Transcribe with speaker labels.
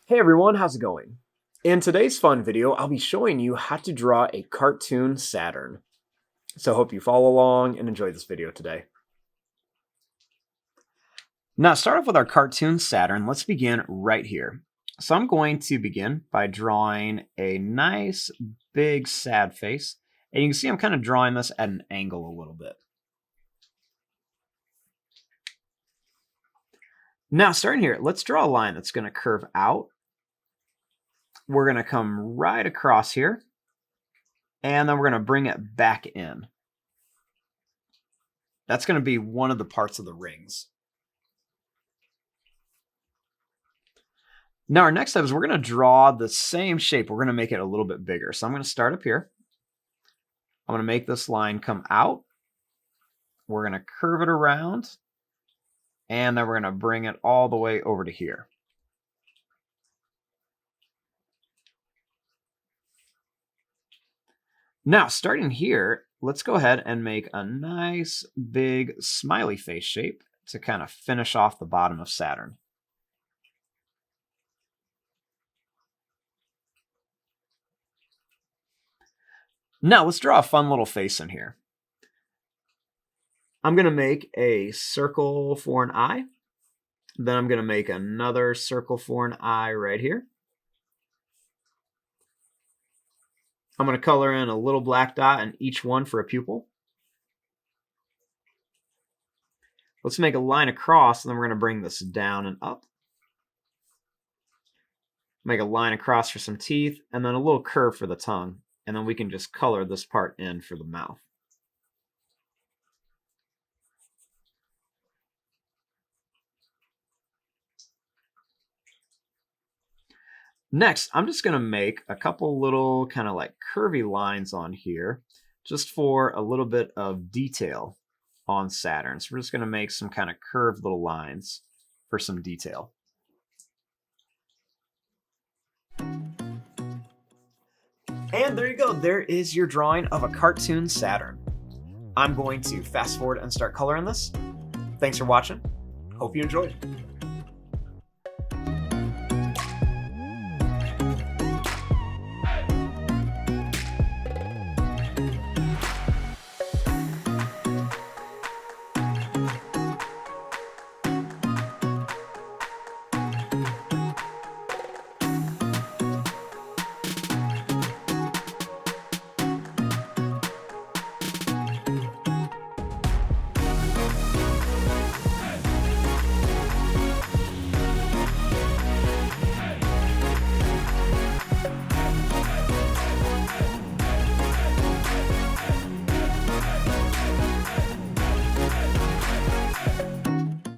Speaker 1: Hey everyone, how's it going? In today's fun video, I'll be showing you how to draw a cartoon Saturn. So hope you follow along and enjoy this video today. Now, to start off with our cartoon Saturn, let's begin right here. So I'm going to begin by drawing a nice big sad face. And you can see I'm kind of drawing this at an angle a little bit. Now, starting here, let's draw a line that's going to curve out. We're going to come right across here, and then we're going to bring it back in. That's going to be one of the parts of the rings. Now, our next step is we're going to draw the same shape. We're going to make it a little bit bigger. So I'm going to start up here. I'm going to make this line come out. We're going to curve it around, and then we're going to bring it all the way over to here. Now, starting here, let's go ahead and make a nice big smiley face shape to kind of finish off the bottom of Saturn. Now, let's draw a fun little face in here. I'm going to make a circle for an eye. Then I'm going to make another circle for an eye right here. I'm going to color in a little black dot in each one for a pupil. Let's make a line across, and then we're going to bring this down and up. Make a line across for some teeth, and then a little curve for the tongue. And then we can just color this part in for the mouth. Next, I'm just going to make a couple little kind of like curvy lines on here just for a little bit of detail on Saturn. So we're just going to make some kind of curved little lines for some detail. And there you go. There is your drawing of a cartoon Saturn. I'm going to fast forward and start coloring this. Thanks for watching. Hope you enjoyed.